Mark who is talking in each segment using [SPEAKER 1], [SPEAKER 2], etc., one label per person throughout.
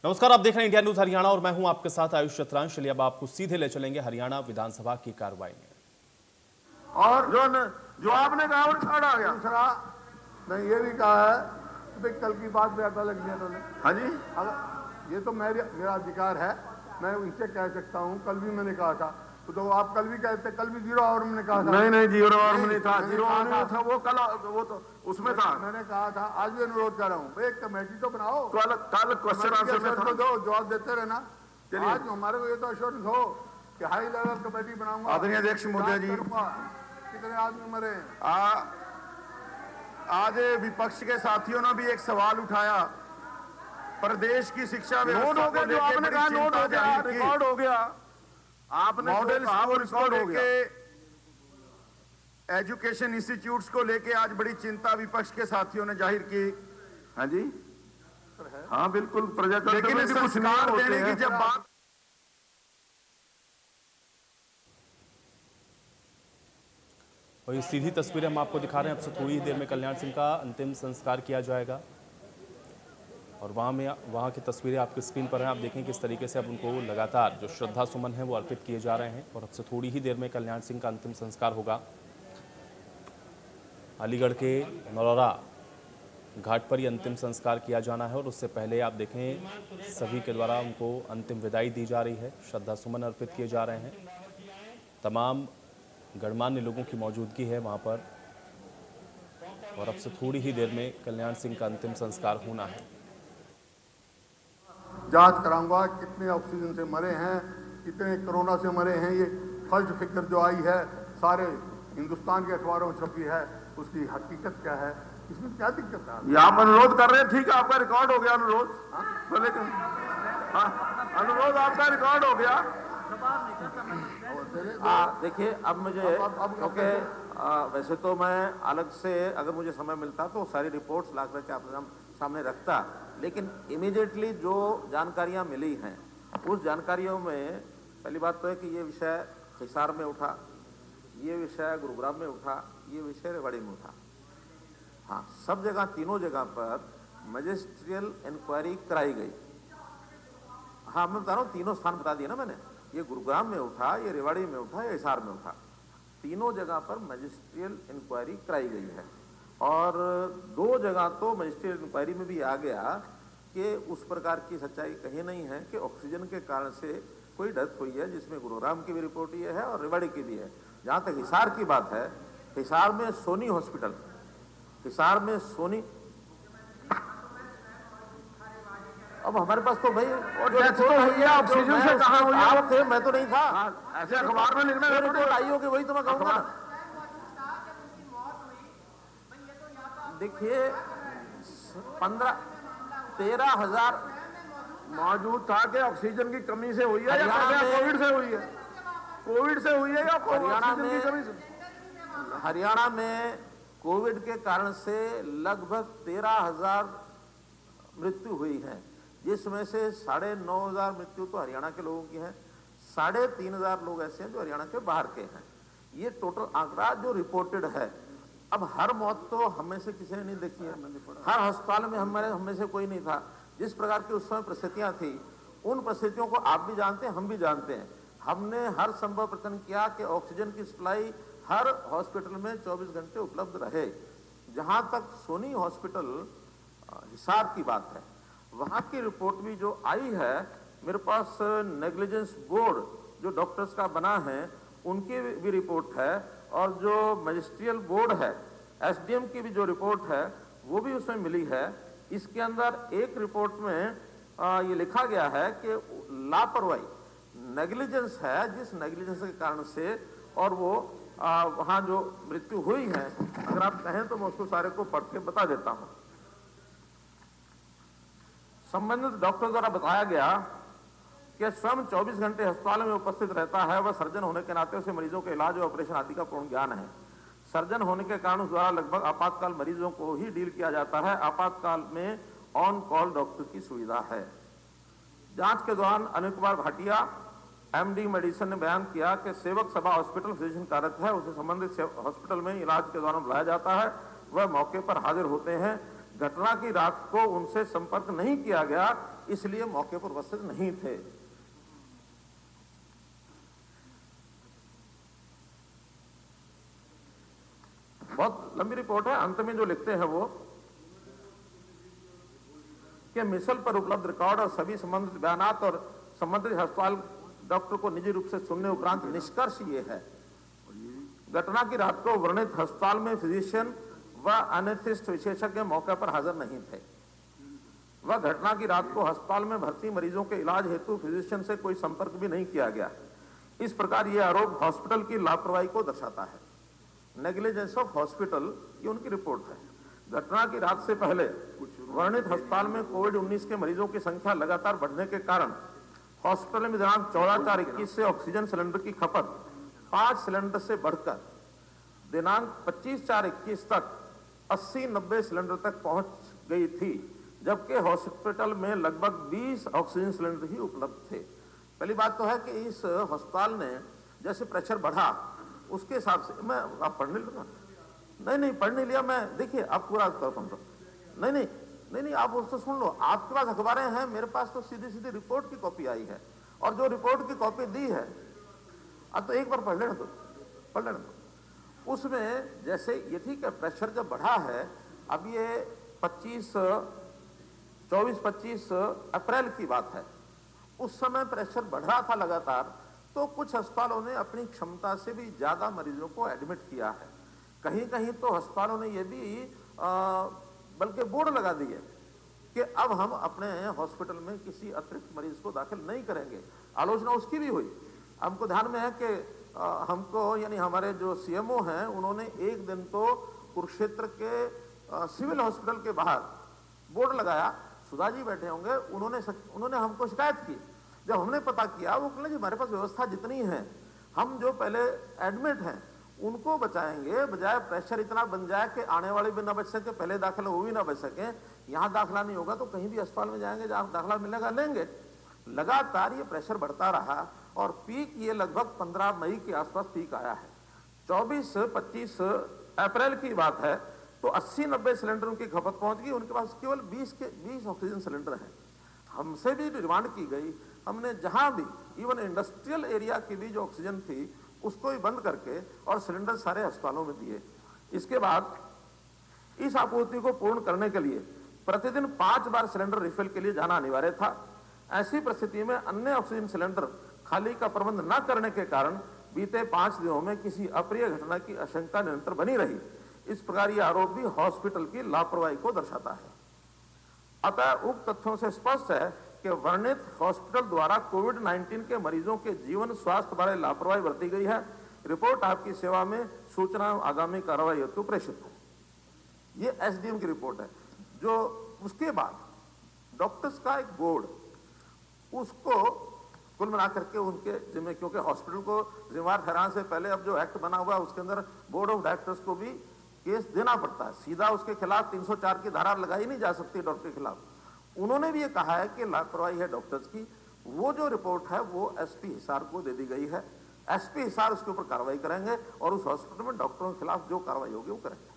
[SPEAKER 1] नमस्कार, आप देख रहे हैं इंडिया न्यूज हरियाणा और मैं हूं आपके साथ आयुष चतुरांश। चलिए अब आपको सीधे ले चलेंगे हरियाणा विधानसभा की कार्रवाई में।
[SPEAKER 2] और जो आपने कहा वो रिकॉर्ड आ गया। दूसरा मैं ये भी कहा है कि भाई कल की बात पे अटल लग गया। हाँ जी, अगर ये तो मेरा अधिकार है, मैं उनसे कह सकता हूँ। कल भी मैंने कहा था, तो आप कल भी कहते, कल भी 0 आवर में कहा था। नहीं 0 आवर में नहीं था, 0 आवर में था वो कल, वो तो उसमें था। मैंने कहा था, आज भी अनुरोध कर रहा हूँ, एक कमेटी तो बनाओ। कल क्वेश्चन आंसर में था, दो जवाब देते रहना। आज हमारे को ये तो एश्योरेंस हो कि हाई लेवल कमेटी बनाऊंगा। आदरणीय अध्यक्ष महोदय जी, कितने आदमी मरे। आज विपक्ष के साथियों ने भी एक सवाल उठाया, प्रदेश की शिक्षा व्यवस्था को लेकर आपने कहा नोट हो गया, रिकॉर्ड हो गया। आपने मॉडल स्कूल को लेके, एजुकेशन इंस्टीट्यूट्स को लेके आज बड़ी चिंता विपक्ष के साथियों ने जाहिर की। हाँ जी, हाँ बिल्कुल, प्रजातंत्र लेकिन संस्कार देने की जब बात।
[SPEAKER 1] और ये सीधी तस्वीरें हम आपको दिखा रहे हैं। अब से थोड़ी ही देर में कल्याण सिंह का अंतिम संस्कार किया जाएगा और वहाँ की तस्वीरें आपकी स्क्रीन पर हैं। आप देखें किस तरीके से अब उनको लगातार जो श्रद्धा सुमन है वो अर्पित किए जा रहे हैं। और अब से थोड़ी ही देर में कल्याण सिंह का अंतिम संस्कार होगा। अलीगढ़ के नरौरा घाट पर ही अंतिम संस्कार किया जाना है और उससे पहले आप देखें सभी के द्वारा उनको अंतिम विदाई दी जा रही है, श्रद्धा सुमन अर्पित किए जा रहे हैं। तमाम गणमान्य लोगों की मौजूदगी है वहाँ पर और अब से थोड़ी ही देर में कल्याण सिंह का अंतिम संस्कार होना है।
[SPEAKER 2] जांच कराऊंगा कितने ऑक्सीजन से मरे हैं, कितने कोरोना से मरे हैं। ये फर्स्ट फिगर जो आई है सारे हिंदुस्तान के अखबारों में छपी है, उसकी हकीकत क्या है, इसमें क्या दिक्कत है? ये आप अनुरोध कर रहे हैं, ठीक है, आपका रिकॉर्ड हो गया अनुरोध। लेकिन अनुरोध आपका रिकॉर्ड हो गया।
[SPEAKER 3] देखिए अब मुझे, क्योंकि वैसे तो मैं अलग से अगर मुझे समय मिलता तो सारी रिपोर्ट्स ला करके आपके सामने रखता, लेकिन इमीडिएटली जो जानकारियां मिली हैं उस जानकारियों में पहली बात तो है कि ये विषय हिसार में उठा, ये विषय गुरुग्राम में उठा, ये विषय रेवाड़ी में उठा। हाँ, सब जगह, तीनों जगह पर मजिस्ट्रियल इंक्वायरी कराई गई। हाँ, मैं बता रहा हूँ, तीनों स्थान बता दिए ना मैंने। ये गुरुग्राम में उठा, ये रेवाड़ी में उठा, ये हिसार में उठा। तीनों जगह पर मजिस्ट्रियल इंक्वायरी कराई गई है और 2 जगह तो मजिस्ट्रियल इंक्वायरी में भी आ गया कि उस प्रकार की सच्चाई कहीं नहीं है कि ऑक्सीजन के कारण से कोई डेथ हुई है, जिसमें गुरुग्राम की भी रिपोर्ट ये है और रेवाड़ी की भी है। जहां तक हिसार की बात है, हिसार में सोनी हॉस्पिटल, हिसार में सोनी, अब हमारे पास तो भाई
[SPEAKER 2] डेथ तो हुई है, ऑक्सीजन से कहां हुई है?
[SPEAKER 3] आप थे, मैं तो नहीं था।
[SPEAKER 2] ऐसे अखबार में लिखना
[SPEAKER 3] रिपोर्ट आई होगी, वही तो मैं कहूंगा। देखिए 13,000
[SPEAKER 2] मौजूद था कि ऑक्सीजन की कमी से हुई है या कोविड से हुई है? कोविड से हुई है या ऑक्सीजन की कमी से?
[SPEAKER 3] हरियाणा में कोविड के कारण से लगभग 13,000 मृत्यु हुई है, जिसमें से 9,500 मृत्यु तो हरियाणा के लोगों की है, 3,500 लोग ऐसे हैं जो हरियाणा के बाहर के हैं। ये टोटल आंकड़ा जो रिपोर्टेड है। अब हर मौत तो हमें से किसी ने नहीं देखी है, हर अस्पताल में हमें से कोई नहीं था। जिस प्रकार की उस समय परिस्थितियां थी, उन परिस्थितियों को आप भी जानते हैं, हम भी जानते हैं। हमने हर संभव प्रयत्न किया कि ऑक्सीजन की सप्लाई हर हॉस्पिटल में 24 घंटे उपलब्ध रहे। जहां तक सोनी हॉस्पिटल हिसार की बात है, वहां की रिपोर्ट भी जो आई है मेरे पास, नेग्लिजेंस बोर्ड जो डॉक्टर्स का बना है उनकी भी रिपोर्ट है और जो मजिस्ट्रियल बोर्ड है, एसडीएम की भी जो रिपोर्ट है वो भी उसमें मिली है। इसके अंदर एक रिपोर्ट में ये लिखा गया है कि लापरवाही, नेग्लिजेंस है, जिस नेग्लिजेंस के कारण से और वो वहां जो मृत्यु हुई है, अगर आप कहें तो मैं उसको सारे को पढ़ के बता देता हूं। संबंधित डॉक्टर द्वारा बताया गया कि स्वयं 24 घंटे अस्पताल में उपस्थित रहता है। वह सर्जन होने के नाते उसे मरीजों के इलाज और ऑपरेशन आदि का पूर्ण ज्ञान है। सर्जन होने के कारण उस द्वारा लगभग आपातकाल मरीजों को ही डील किया जाता है। आपातकाल में ऑन कॉल डॉक्टर की सुविधा है। जांच के दौरान अनिल कुमार भाटिया एमडी मेडिसिन ने बयान किया कि सेवक सभा हॉस्पिटल फिजिशियन कार्यरत है, उसे संबंधित हॉस्पिटल में इलाज के दौरान बुलाया जाता है, वह मौके पर हाजिर होते हैं। घटना की रात को उनसे संपर्क नहीं किया गया, इसलिए मौके पर उपस्थित नहीं थे। बहुत लंबी रिपोर्ट है, अंत में जो लिखते हैं वो कि मिसल पर उपलब्ध रिकॉर्ड और सभी संबंधित बयानात और संबंधित अस्पताल डॉक्टर को निजी रूप से सुनने उपरांत निष्कर्ष ये है, घटना की रात को वर्णित अस्पताल में फिजिशियन व एनेस्थेसिस्ट विशेषज्ञ मौके पर हाजिर नहीं थे। वह घटना की रात को अस्पताल में भर्ती मरीजों के इलाज हेतु फिजिशियन से कोई संपर्क भी नहीं किया गया। इस प्रकार यह आरोप हॉस्पिटल की लापरवाही को दर्शाता है। नेग्लिजेंस ऑफ हॉस्पिटल, ये उनकी रिपोर्ट है। घटना की रात से पहले वर्णित अस्पताल में कोविड-19 के मरीजों की संख्या लगातार बढ़ने के कारण हॉस्पिटल में दिनांक 14/4/21 से ऑक्सीजन सिलेंडर की खपत 5 सिलेंडर से बढ़कर दिनांक 25/4/21 तक 80-90 सिलेंडर तक पहुंच गई थी, जबकि हॉस्पिटल में लगभग 20 ऑक्सीजन सिलेंडर ही उपलब्ध थे। पहली बात तो है कि इस अस्पताल ने जैसे प्रेशर बढ़ा उसके हिसाब से, मैं आप पढ़ने लूंगा, नहीं पढ़ नहीं लिया मैं, देखिए आप पूरा समझो, नहीं आप उसको सुन लो, आपके पास अखबारें हैं, मेरे पास तो सीधी रिपोर्ट की कॉपी आई है, और जो रिपोर्ट की कॉपी दी है अब तो एक बार पढ़ लेना तो उसमें जैसे ये ठीक है, प्रेशर जब बढ़ा है, अब ये 24-25 अप्रैल की बात है, उस समय प्रेशर बढ़ रहा था लगातार, तो कुछ अस्पतालों ने अपनी क्षमता से भी ज्यादा मरीजों को एडमिट किया है। कहीं कहीं तो अस्पतालों ने ये भी बल्कि बोर्ड लगा दिए कि अब हम अपने हॉस्पिटल में किसी अतिरिक्त मरीज को दाखिल नहीं करेंगे। आलोचना उसकी भी हुई। हमको ध्यान में है कि हमको यानी हमारे जो सीएमओ हैं उन्होंने एक दिन तो कुरुक्षेत्र के सिविल हॉस्पिटल के बाहर बोर्ड लगाया, सुधा जी बैठे होंगे, उन्होंने हमको शिकायत की। जब हमने पता किया, वो कहले जी हमारे पास व्यवस्था जितनी है, हम जो पहले एडमिट हैं उनको बचाएंगे, बजाय प्रेशर इतना बन जाए कि आने वाले भी ना बच सके, पहले दाखिला वो भी ना बच सके, यहाँ दाखिला नहीं होगा तो कहीं भी अस्पताल में जाएंगे, जहाँ दाखिला मिलेगा लेंगे। लगातार ये प्रेशर बढ़ता रहा और पीक ये लगभग 15 मई के आसपास पीक आया है। 24-25 अप्रैल की बात है तो 80-90 सिलेंडर उनकी खपत पहुंच गई, उनके पास केवल 20 ऑक्सीजन सिलेंडर हैं। हमसे भी डिमांड की गई, हमने जहां भी इवन इंडस्ट्रियल एरिया की भी जो ऑक्सीजन थी उसको भी बंद करके और सिलेंडर सारे अस्पतालों में दिए। इसके बाद इस आपूर्ति को पूर्ण करने के लिए प्रतिदिन 5 बार सिलेंडर रिफिल के लिए जाना अनिवार्य था। ऐसी परिस्थिति में अन्य ऑक्सीजन सिलेंडर खाली का प्रबंध न करने के कारण बीते 5 दिनों में किसी अप्रिय घटना की आशंका निरंतर बनी रही। इस प्रकार यह आरोप भी हॉस्पिटल की लापरवाही को दर्शाता है। अतः उक्त तथ्यों से स्पष्ट है कि वर्णित हॉस्पिटल द्वारा कोविड-19 के मरीजों के जीवन स्वास्थ्य बारे लापरवाही बरती गई है। रिपोर्ट आपकी सेवा में सूचना आगामी कार्रवाई हेतु प्रेषित है। ये एसडीएम की रिपोर्ट है। जो उसके बाद डॉक्टर्स का एक बोर्ड, उसको कुल मिलाकर के उनके जिम्मे, क्योंकि हॉस्पिटल को जिम्मेवार ठहराने से पहले अब जो एक्ट बना हुआ है उसके अंदर बोर्ड ऑफ डायरेक्टर्स को भी केस देना पड़ता है। सीधा उसके खिलाफ 304 की धारा लगाई नहीं जा सकती डॉक्टर के खिलाफ। उन्होंने भी ये कहा है कि लापरवाही है डॉक्टर्स की। वो जो रिपोर्ट है वो एसपी हिसार को दे दी गई है। एसपी हिसार उसके ऊपर कार्रवाई करेंगे और उस हॉस्पिटल में डॉक्टरों के खिलाफ जो कार्रवाई होगी वो करेंगे।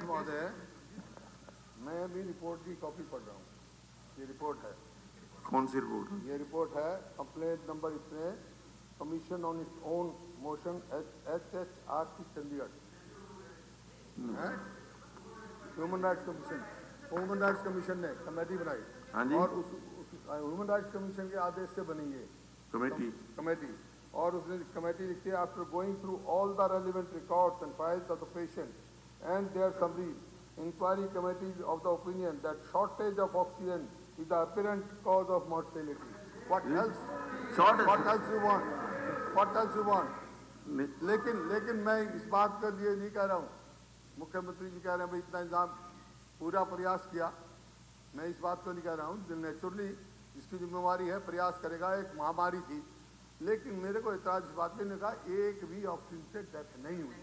[SPEAKER 2] महोदय, मैं भी रिपोर्ट की कॉपी पढ़ रहा हूँ। ये रिपोर्ट है।
[SPEAKER 3] कौन सी रिपोर्ट?
[SPEAKER 2] ये रिपोर्ट है कंप्लेंट नंबर इतने, commission on its own motion HHRC Chandigarh, human rights commission ने कमेटी बनाई और उस ह्यूमन राइट्स कमीशन के आदेश से बनी ये कमेटी और उसने कमेटी लिखी है, after going through all the relevant records and files of the patient and their summaries, inquiry committee of the opinion that shortage of oxygen is the apparent cause of mortality. What else? What else you want? लेकिन मैं इस बात के लिए नहीं कह रहा हूँ। मुख्यमंत्री जी कह रहे हैं भाई इतना इंतजाम पूरा प्रयास किया। मैं इस बात को नहीं कह रहा हूँ। नेचुरली इसकी जिम्मेवारी है, प्रयास करेगा। एक महामारी थी, लेकिन मेरे को एतराज इस बात पे नहीं कहा एक भी ऑक्सीजन से डेथ नहीं हुई।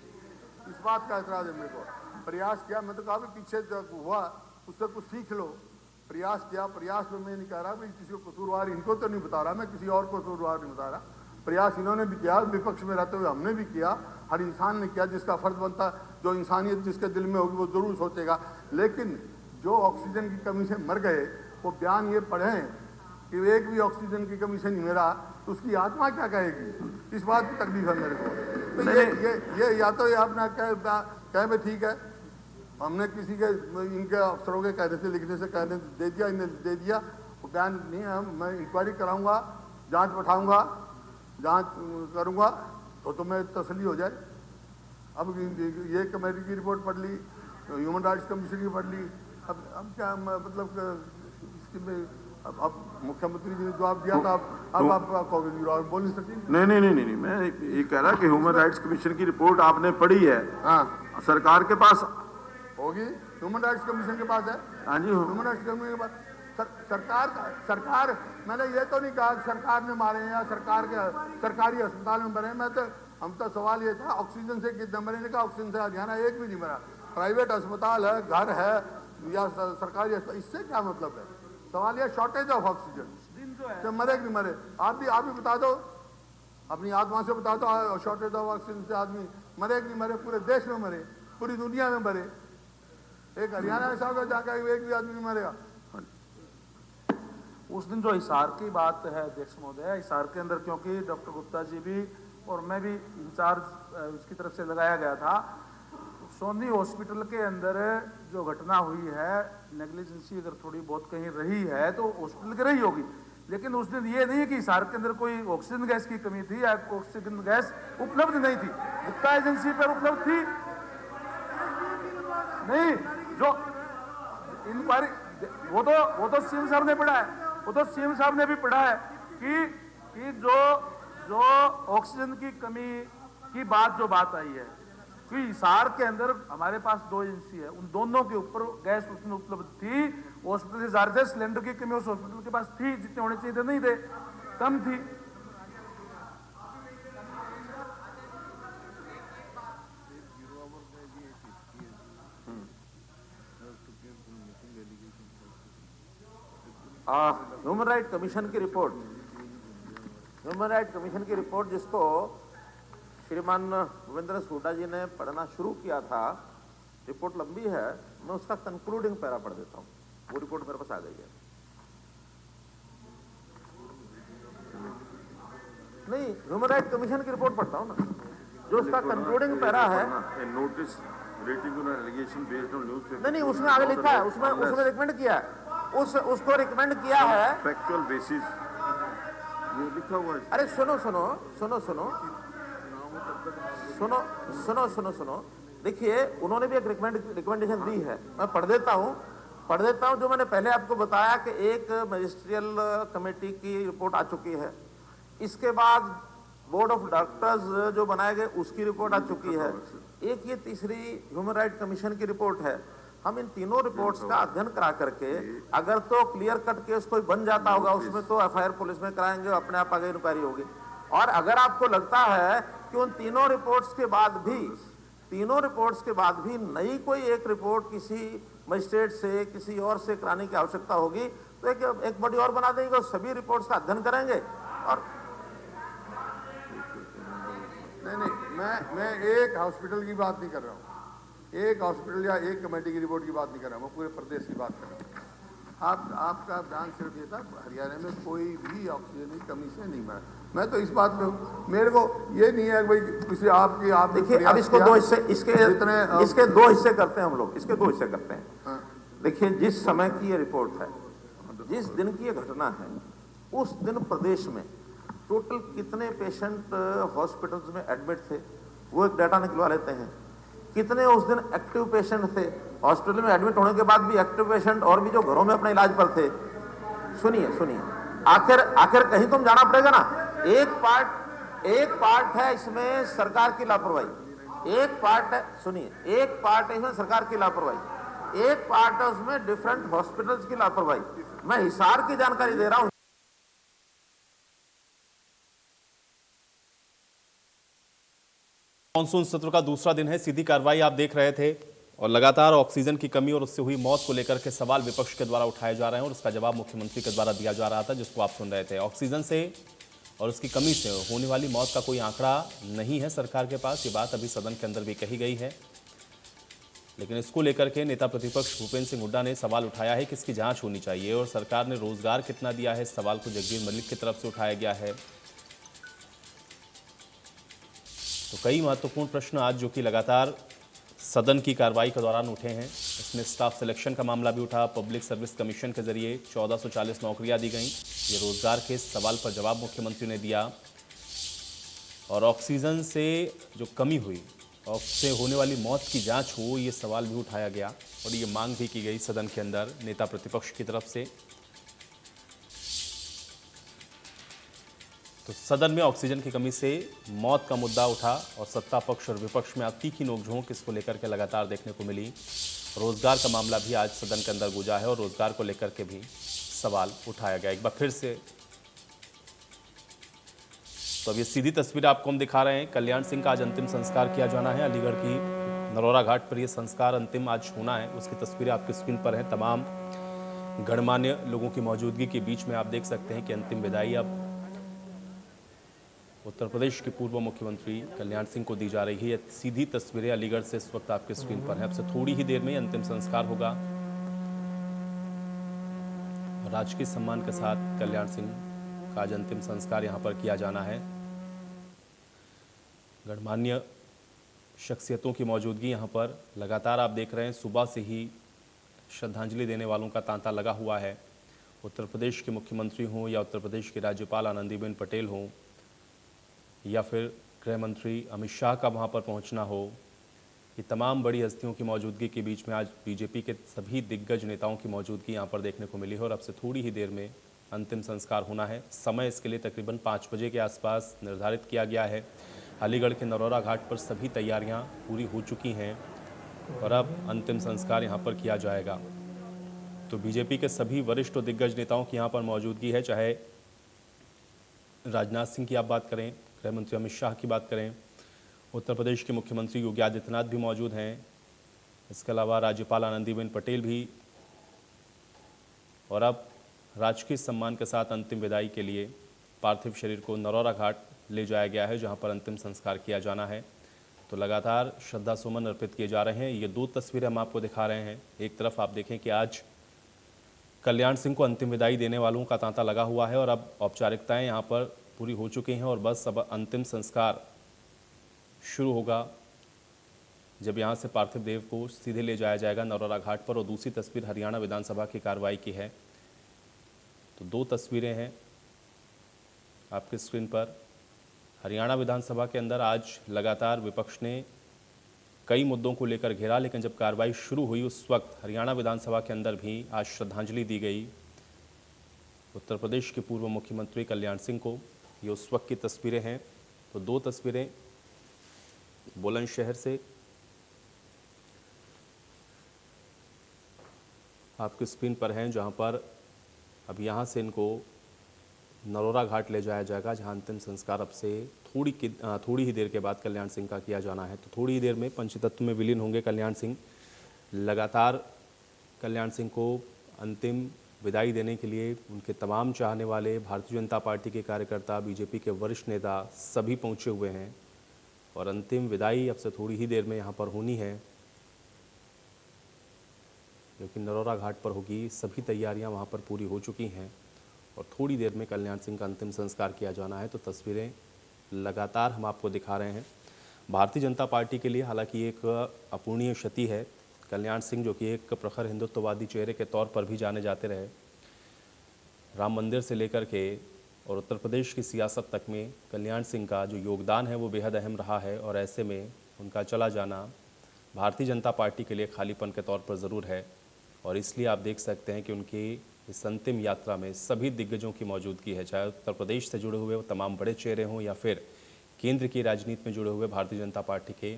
[SPEAKER 2] इस बात का एतराज है मेरे को। प्रयास किया, मैं तो कहा पीछे जो हुआ उससे कुछ सीख लो। प्रयास किया, प्रयास में मैं नहीं कह रहा भाई किसी को कसूरवार इनको तो नहीं बता रहा, मैं किसी और को कसूरवार नहीं बता रहा। प्रयास इन्होंने भी किया, विपक्ष में रहते हुए हमने भी किया, हर इंसान ने किया जिसका फर्ज बनता है। जो इंसानियत जिसके दिल में होगी वो जरूर सोचेगा लेकिन जो ऑक्सीजन की कमी से मर गए वो बयान ये पढ़ें कि एक भी ऑक्सीजन की कमी से नहीं मरा, तो उसकी आत्मा क्या कहेगी? इस बात की तकलीफ है मेरे को। तो ये या तो ये अपना कह में ठीक है, हमने किसी के इनके अफसरों के कहने से लिखने से कहने दे दिया, इन्हें दे दिया, वो बयान नहीं है। मैं इंक्वायरी कराऊंगा, जांच बैठाऊंगा, जांच करूंगा तो तुम्हें तसल्ली हो जाए। अब ये कमेटी की रिपोर्ट पढ़ ली, ह्यूमन राइट्स कमीशन की पढ़ ली, अब क्या मतलब इसकी में अब मुख्यमंत्री जी ने जवाब दिया था, अब आप बोल नहीं सकते?
[SPEAKER 3] नहीं, मैं ये कह रहा कि ह्यूमन राइट्स कमीशन की रिपोर्ट आपने पढ़ी है,
[SPEAKER 2] हाँ
[SPEAKER 3] सरकार के पास
[SPEAKER 2] होगी, ह्यूमन राइट्स कमीशन के पास है।
[SPEAKER 3] हाँ जी,
[SPEAKER 2] ह्यूमन राइट्स कमीशन के पास सरकार मैंने ये तो नहीं कहा कि सरकार ने मारे हैं या सरकार के सरकारी अस्पताल में मरे। मैं तो हम तो सवाल ये था ऑक्सीजन से कितने मरे ने कहा ऑक्सीजन से हरियाणा एक भी नहीं मरा। प्राइवेट अस्पताल है, घर है या सरकारी अस्पताल, इससे क्या मतलब है? सवाल यह शॉर्टेज ऑफ ऑक्सीजन से मरे कि नहीं मरे। आप भी बता दो, अपनी आत्मा से बता दो, शॉर्टेज ऑफ ऑक्सीजन से आदमी मरे कि नहीं मरे? पूरे देश में मरे, पूरी दुनिया में मरे। एक हरियाणा ऐसा होगा जाकर एक भी आदमी नहीं मरेगा।
[SPEAKER 4] उस दिन जो हिसार की बात है अध्यक्ष महोदय, हिसार के अंदर क्योंकि डॉक्टर गुप्ता जी भी और मैं भी इंचार्ज उसकी तरफ से लगाया गया था, सोनी हॉस्पिटल के अंदर जो घटना हुई है, नेग्लिजेंसी अगर थोड़ी बहुत कहीं रही है तो हॉस्पिटल की रही होगी, लेकिन उस दिन ये नहीं है कि हिसार के अंदर कोई ऑक्सीजन गैस की कमी थी या ऑक्सीजन गैस उपलब्ध नहीं थी। गुप्ता एजेंसी पर उपलब्ध थी नहीं। जो इंक्वायरी वो तो सीएम साहब ने पढ़ा है, वो तो सीएम साहब ने भी पढ़ा है कि जो ऑक्सीजन की कमी की बात आई है कि हिसार के अंदर हमारे पास 2 एजेंसी है, उन दोनों के ऊपर गैस उसमें उपलब्ध थी। हॉस्पिटल से जा रहे थे, सिलेंडर की कमी उस हॉस्पिटल के पास थी, जितने होने चाहिए थे नहीं थे, कम थी।
[SPEAKER 3] ह्यूमन राइट कमीशन की रिपोर्ट, जिसको श्रीमान भूपेंद्र सूडा जी ने पढ़ना शुरू किया था, रिपोर्ट लंबी है, मैं उसका कंक्लूडिंग पैरा पढ़ देता हूं। वो रिपोर्ट मेरे पास आ गई है। नहीं, ह्यूमन राइट कमीशन की रिपोर्ट पढ़ता हूं ना, जो उसका कंक्लूडिंग पैरा है।
[SPEAKER 5] Notice rating on allegation based on newspaper.
[SPEAKER 3] नहीं, उसमें आगे लिखा है, उसमें रिकमेंड किया है, उसको रिकमेंड किया है
[SPEAKER 5] फैक्चुअल बेसिस ये लिखा हुआ है।
[SPEAKER 3] अरे सुनो, देखिए उन्होंने भी एक रिकमेंडेशन दी है, मैं पढ़ देता हूं जो मैंने पहले आपको बताया कि एक मजिस्ट्रियल कमेटी की रिपोर्ट आ चुकी है, इसके बाद बोर्ड ऑफ डायरेक्टर्स जो बनाए गए उसकी रिपोर्ट आ चुकी है, एक ये तीसरी ह्यूमन राइट कमीशन की रिपोर्ट है। हम इन तीनों रिपोर्ट्स का अध्ययन करा करके अगर तो क्लियर कट केस कोई बन जाता होगा उसमें तो एफआईआर पुलिस में कराएंगे, अपने आप आगे इंक्वायरी होगी। और अगर आपको लगता है कि उन तीनों रिपोर्ट्स के बाद भी नई कोई एक रिपोर्ट किसी मजिस्ट्रेट से किसी और से कराने की आवश्यकता होगी तो एक बॉडी और बना देंगे और सभी रिपोर्ट्स का अध्ययन करेंगे। और
[SPEAKER 2] नहीं, मैं एक हॉस्पिटल की बात नहीं कर रहा हूँ, एक हॉस्पिटल या एक कमेटी की रिपोर्ट की बात नहीं कर रहा हूँ, मैं पूरे प्रदेश की बात कर रहा हूँ। आपका ध्यान सिर्फ ये था हरियाणा में कोई भी ऑक्सीजन की कमी से नहीं मरा। मैं तो इस बात में हूँ, मेरे को ये नहीं है भाई किसी आप
[SPEAKER 3] देखिए अब इसको दो हिस्से, इसके दो हिस्से करते हैं हम लोग, इसके 2 हिस्से करते हैं।
[SPEAKER 2] हाँ।
[SPEAKER 3] देखिए जिस समय की ये रिपोर्ट है, जिस दिन की ये घटना है, उस दिन प्रदेश में टोटल कितने पेशेंट हॉस्पिटल्स में एडमिट थे वो एक डाटा निकलवा लेते हैं। कितने उस दिन एक्टिव पेशेंट थे, हॉस्पिटल में एडमिट होने के बाद भी एक्टिव पेशेंट और भी जो घरों में अपने इलाज पर थे। सुनिए आखिर कहीं तुम जाना पड़ेगा ना। एक पार्ट है इसमें सरकार की लापरवाही, एक पार्ट है इसमें सरकार की लापरवाही, एक पार्ट है उसमें डिफरेंट हॉस्पिटल्स की लापरवाही। मैं हिसार की जानकारी दे रहा हूं।
[SPEAKER 1] मानसून सत्र का दूसरा दिन है, सीधी कार्रवाई आप देख रहे थे और लगातार ऑक्सीजन की कमी और उससे हुई मौत को लेकर के सवाल विपक्ष के द्वारा उठाए जा रहे हैं और उसका जवाब मुख्यमंत्री के द्वारा दिया जा रहा था, जिसको आप सुन रहे थे। ऑक्सीजन से और उसकी कमी से होने वाली मौत का कोई आंकड़ा नहीं है सरकार के पास, ये बात अभी सदन के अंदर भी कही गई है। लेकिन इसको लेकर के नेता प्रतिपक्ष भूपेंद्र सिंह हुड्डा ने सवाल उठाया है कि इसकी जांच होनी चाहिए और सरकार ने रोजगार कितना दिया है, इस सवाल को जगबीर मलिक की तरफ से उठाया गया है। तो कई महत्वपूर्ण प्रश्न आज जो कि लगातार सदन की कार्रवाई के दौरान उठे हैं। इसमें स्टाफ सिलेक्शन का मामला भी उठा। पब्लिक सर्विस कमीशन के जरिए 1440 नौकरियां दी गई, ये रोजगार के सवाल पर जवाब मुख्यमंत्री ने दिया। और ऑक्सीजन से जो कमी हुई, उससे होने वाली मौत की जांच हो, ये सवाल भी उठाया गया और ये मांग भी की गई सदन के अंदर नेता प्रतिपक्ष की तरफ से। तो सदन में ऑक्सीजन की कमी से मौत का मुद्दा उठा और सत्ता पक्ष और विपक्ष में तीखी नोकझोंक इसको लेकर के लगातार देखने को मिली। रोजगार का मामला भी आज सदन के अंदर गूंजा है और रोजगार को लेकर के भी सवाल उठाया गया एक बार फिर से। तो अब ये सीधी तस्वीर आपको हम दिखा रहे हैं। कल्याण सिंह का आज अंतिम संस्कार किया जाना है। अलीगढ़ की नरौरा घाट पर यह संस्कार अंतिम आज होना है। उसकी तस्वीरें आपकी स्क्रीन पर है। तमाम गणमान्य लोगों की मौजूदगी के बीच में आप देख सकते हैं कि अंतिम विदाई अब उत्तर प्रदेश के पूर्व मुख्यमंत्री कल्याण सिंह को दी जा रही है। सीधी तस्वीरें अलीगढ़ से इस वक्त आपके स्क्रीन पर है। अब से थोड़ी ही देर में अंतिम संस्कार होगा। राजकीय सम्मान के साथ कल्याण सिंह का आज अंतिम संस्कार यहां पर किया जाना है। गणमान्य शख्सियतों की मौजूदगी यहां पर लगातार आप देख रहे हैं। सुबह से ही श्रद्धांजलि देने वालों का तांता लगा हुआ है। उत्तर प्रदेश के मुख्यमंत्री हों या उत्तर प्रदेश की राज्यपाल आनंदीबेन पटेल हों या फिर गृह मंत्री अमित शाह का वहां पर पहुंचना हो, ये तमाम बड़ी हस्तियों की मौजूदगी के बीच में आज बीजेपी के सभी दिग्गज नेताओं की मौजूदगी यहां पर देखने को मिली है। और अब से थोड़ी ही देर में अंतिम संस्कार होना है। समय इसके लिए तकरीबन 5 बजे के आसपास निर्धारित किया गया है। अलीगढ़ के नरौरा घाट पर सभी तैयारियां पूरी हो चुकी हैं और अब अंतिम संस्कार यहां पर किया जाएगा। तो बीजेपी के सभी वरिष्ठ और दिग्गज नेताओं की यहां पर मौजूदगी है। चाहे राजनाथ सिंह की आप बात करें, गृह मंत्री अमित शाह की बात करें, उत्तर प्रदेश के मुख्यमंत्री योगी आदित्यनाथ भी मौजूद हैं। इसके अलावा राज्यपाल आनंदीबेन पटेल भी। और अब राजकीय सम्मान के साथ अंतिम विदाई के लिए पार्थिव शरीर को नरौरा घाट ले जाया गया है, जहां पर अंतिम संस्कार किया जाना है। तो लगातार श्रद्धा सुमन अर्पित किए जा रहे हैं। ये 2 तस्वीरें हम आपको दिखा रहे हैं। एक तरफ आप देखें कि आज कल्याण सिंह को अंतिम विदाई देने वालों का तांता लगा हुआ है और अब औपचारिकताएं यहाँ पर पूरी हो चुकी हैं और बस अब अंतिम संस्कार शुरू होगा, जब यहाँ से पार्थिव देव को सीधे ले जाया जाएगा नरौरा घाट पर। और दूसरी तस्वीर हरियाणा विधानसभा की कार्रवाई की है। तो 2 तस्वीरें हैं आपके स्क्रीन पर। हरियाणा विधानसभा के अंदर आज लगातार विपक्ष ने कई मुद्दों को लेकर घेरा, लेकिन जब कार्रवाई शुरू हुई उस वक्त हरियाणा विधानसभा के अंदर भी आज श्रद्धांजलि दी गई उत्तर प्रदेश के पूर्व मुख्यमंत्री कल्याण सिंह को। ये उस वक्त की तस्वीरें हैं। तो 2 तस्वीरें बुलंदशहर से आपकी स्क्रीन पर हैं, जहां पर अब यहां से इनको नरौरा घाट ले जाया जाएगा, जहां अंतिम संस्कार अब से थोड़ी ही देर के बाद कल्याण सिंह का किया जाना है। तो थोड़ी ही देर में पंचतत्व में विलीन होंगे कल्याण सिंह। लगातार कल्याण सिंह को अंतिम विदाई देने के लिए उनके तमाम चाहने वाले, भारतीय जनता पार्टी के कार्यकर्ता, बीजेपी के वरिष्ठ नेता सभी पहुंचे हुए हैं और अंतिम विदाई अब से थोड़ी ही देर में यहाँ पर होनी है, जो कि नरौरा घाट पर होगी। सभी तैयारियां वहाँ पर पूरी हो चुकी हैं और थोड़ी देर में कल्याण सिंह का अंतिम संस्कार किया जाना है। तो तस्वीरें लगातार हम आपको दिखा रहे हैं। भारतीय जनता पार्टी के लिए हालांकि एक अपूर्णीय क्षति है। कल्याण सिंह जो कि एक प्रखर हिंदुत्ववादी चेहरे के तौर पर भी जाने जाते रहे, राम मंदिर से लेकर के और उत्तर प्रदेश की सियासत तक में कल्याण सिंह का जो योगदान है वो बेहद अहम रहा है। और ऐसे में उनका चला जाना भारतीय जनता पार्टी के लिए खालीपन के तौर पर ज़रूर है। और इसलिए आप देख सकते हैं कि उनकी इस अंतिम यात्रा में सभी दिग्गजों की मौजूदगी है, चाहे उत्तर प्रदेश से जुड़े हुए वो तमाम बड़े चेहरे हों या फिर केंद्र की राजनीति में जुड़े हुए भारतीय जनता पार्टी के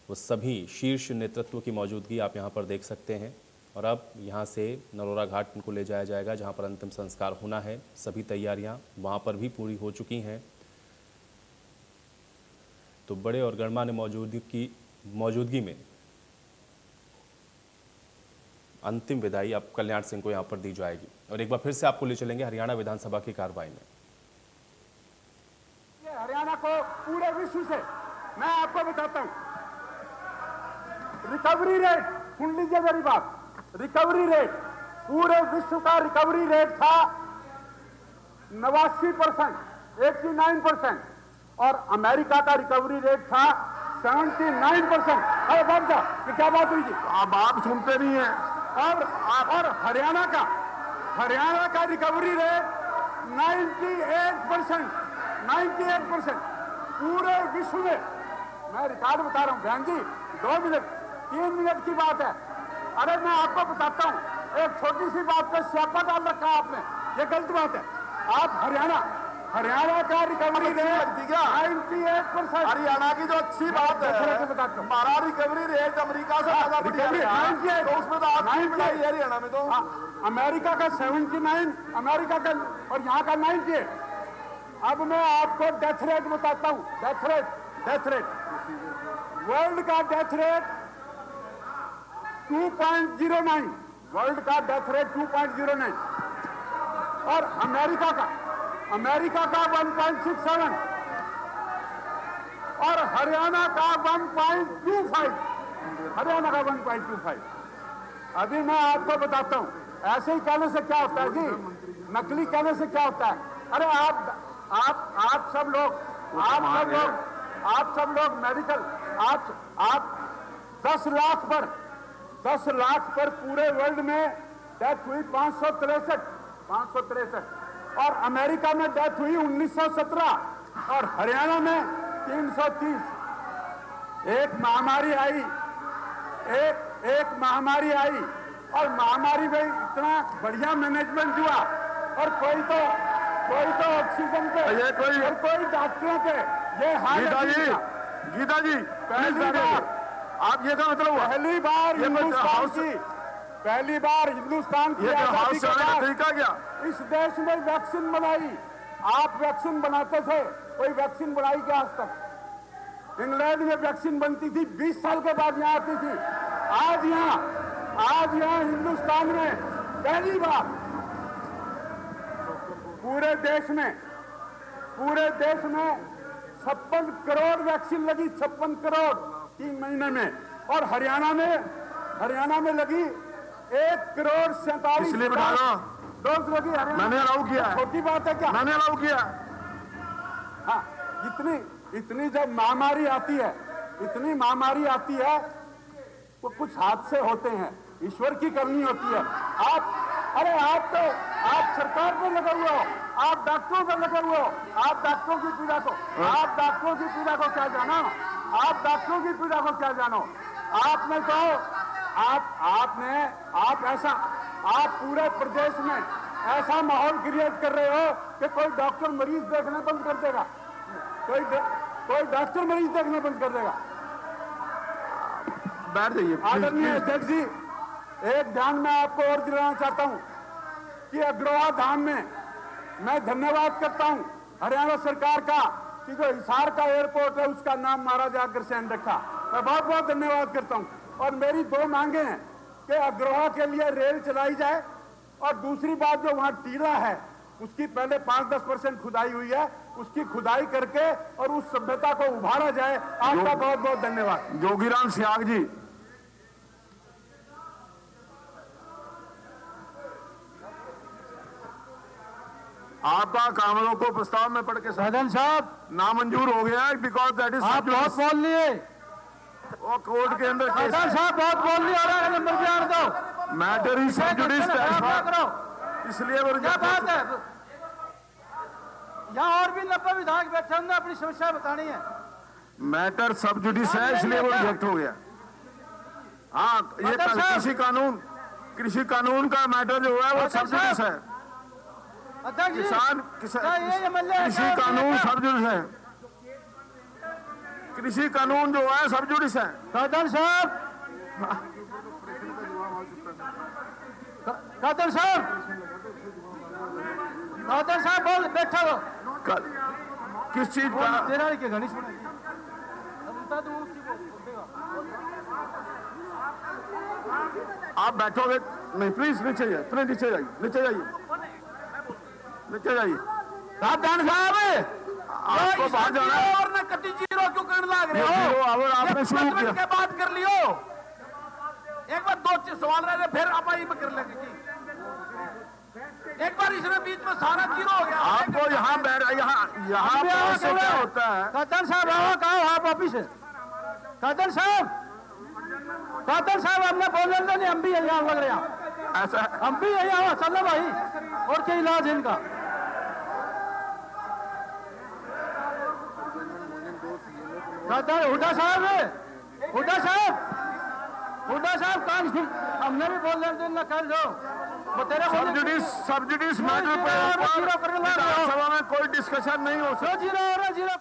[SPEAKER 1] वो सभी शीर्ष नेतृत्व की मौजूदगी आप यहाँ पर देख सकते हैं। और अब यहाँ से नरौरा घाट उनको ले जाया जाएगा, जहाँ पर अंतिम संस्कार होना है। सभी तैयारियाँ वहाँ पर भी पूरी हो चुकी हैं। तो बड़े और गणमान्य मौजूदगी में अंतिम विदाई अब कल्याण सिंह को यहाँ पर दी जाएगी। और एक बार फिर से आपको ले चलेंगे हरियाणा विधानसभा की कार्रवाई में।
[SPEAKER 2] हरियाणा को पूरे विश्व से मैं आपको बताता हूं, रिकवरी रेट, सुन लीजिए मेरी बात, रिकवरी रेट पूरे विश्व का रिकवरी रेट था 89%, 89%, और अमेरिका का रिकवरी रेट था 79%। अरे बात क्या क्या बात हुई जी?
[SPEAKER 5] अब आप सुनते नहीं है।
[SPEAKER 2] और हरियाणा का रिकवरी रेट 98%, 98% पूरे विश्व में। मैं रिकॉर्ड बता रहा हूं बहन जी, 2 मिनट 3 मिनट की बात है। अरे मैं आपको बताता हूं, एक छोटी सी बात पे स्यापा डाल रखा आपने, ये गलत बात है। आप हरियाणा का रिकवरी रेट 98%।
[SPEAKER 5] हरियाणा की जो अच्छी बात है, हमारा रिकवरी रेट अमेरिका से ज्यादा बढ़िया है, तो उसमें तो आपकी बढ़ाई है हरियाणा में। तो
[SPEAKER 2] अमेरिका का 79, अमेरिका का, और यहाँ का 98। अब मैं आपको डेथ रेट बताता हूँ, डेथ रेट वर्ल्ड का डेथ रेट 2.09, वर्ल्ड का डेथ रेट 2.09, और अमेरिका का 1.67, और हरियाणा का 1.25, हरियाणा का 1.25। अभी मैं आपको बताता हूं, ऐसे ही कहने से क्या होता है जी, नकली कहने से क्या होता है? अरे आप सब लोग मेडिकल, आप 10 लाख पर पूरे वर्ल्ड में डेथ हुई 563, और अमेरिका में डेथ हुई 1917, और हरियाणा में 330। एक महामारी आई, और महामारी में इतना बढ़िया मैनेजमेंट हुआ, और कोई तो ऑक्सीजन पे, और कोई डॉक्टरों पे, ये हाल।
[SPEAKER 5] गीता जी
[SPEAKER 2] पहली बार,
[SPEAKER 5] आप ये का मतलब
[SPEAKER 2] पहली बार हिंदुस्तान की आजादी के बाद
[SPEAKER 5] तरीका क्या?
[SPEAKER 2] इस देश में वैक्सीन बनाई। आप वैक्सीन बनाते थे, कोई वैक्सीन बनाई क्या आज तक? इंग्लैंड में वैक्सीन बनती थी, 20 साल के बाद यहाँ आती थी। आज यहाँ हिंदुस्तान में पहली बार पूरे देश में 56 करोड़ वैक्सीन लगी, 56 करोड़ 3 महीने में, और हरियाणा में लगी 1,47,00,000
[SPEAKER 5] इसलिए बता रहा
[SPEAKER 2] डोज लगी।
[SPEAKER 5] मैंने अलाउ किया है।
[SPEAKER 2] छोटी बात है क्या?
[SPEAKER 5] मैंने अलाउ किया।
[SPEAKER 2] हाँ, इतनी जब महामारी आती है तो कुछ हादसे होते हैं, ईश्वर की करनी होती है। आप सरकार पे लगे हुए हो, आप डॉक्टरों पे लगे हुए हो, आप डॉक्टरों की पीड़ा को क्या जानो? आप डॉक्टरों की पीड़ा को क्या जानो? आपने तो आप पूरे प्रदेश में ऐसा माहौल क्रिएट कर रहे हो कि कोई डॉक्टर मरीज देखना बंद कर देगा, कोई डॉक्टर मरीज देखना बंद कर देगा।
[SPEAKER 5] बैठ जाइए
[SPEAKER 2] आदरणीय अध्यक्ष जी, एक ध्यान मैं आपको और दिलाना चाहता हूं कि अग्रोहा धाम में मैं धन्यवाद करता हूं हरियाणा सरकार का कि जो हिसार का एयरपोर्ट है उसका नाम महाराजा अग्रसेन रखा। मैं बहुत बहुत धन्यवाद करता हूं। और मेरी 2 मांगे हैं कि अग्रोहा के लिए रेल चलाई जाए, और दूसरी बात जो वहां टीला है उसकी पहले 5-10% खुदाई हुई है, उसकी खुदाई करके और उस सभ्यता को उभारा जाए। आपका बहुत बहुत धन्यवाद।
[SPEAKER 5] जोगीराम सियाग जी। आपका कामरों को प्रस्ताव में पढ़ के
[SPEAKER 2] सदन साहब
[SPEAKER 5] नामंजूर हो गया है, बिकॉज दैट इज
[SPEAKER 2] आप बहुत बोल लिए।
[SPEAKER 5] वो कोर्ट के अंदर
[SPEAKER 2] सदन साहब बहुत बोल लिए, और नंबर पे आने दो।
[SPEAKER 5] मैटर इज सब जुडिस, इसलिए वो
[SPEAKER 2] क्या बात है? यहाँ और भी 90 विधायक बैठे होंगे, अपनी समस्या बतानी है।
[SPEAKER 5] मैटर सब जुडिस है, इसलिए वो रिजेक्ट हो गया। हाँ, ये कृषि कानून का मैटर जो है वो सब जुडिस है। कृषि कानून सब जुडिस है, कृषि कानून जो है सब जुडिस है।
[SPEAKER 2] सदन साहब बोल बैठा हो।
[SPEAKER 5] किस चीज का? आप बैठोगे नहीं, प्लीज नीचे जाइए, नीचे जाइए।
[SPEAKER 2] राजधान साहब
[SPEAKER 5] आपको बाहर जाना है
[SPEAKER 2] और न कटी जीरो क्यों करने लग रहे हो?
[SPEAKER 5] और आपने शुरू किया
[SPEAKER 2] के बात कर लियो।
[SPEAKER 4] एक बार 2 सवाल रह गए, फिर आप ये कर लेंगे जी। एक बार इसमें बीच में सारा जीरो हो गया।
[SPEAKER 5] आपको यहाँ से क्या होता है?
[SPEAKER 6] कातर साहब आओ, कहो आप ऑफिस से। कातर साहब हमने बोल रहे नहीं, हम भी यहाँ लग रहे हैं,
[SPEAKER 5] ऐसा
[SPEAKER 6] हम भी यहाँ चलो भाई, और क्या इलाज है इनका? कातर हुड्डा साहब काम हमने भी बोल रहे ना कर दो, वो तेरे
[SPEAKER 5] सब्सिडीज मैटर पर विधानसभा में कोई डिस्कशन नहीं हो सकता।
[SPEAKER 6] 0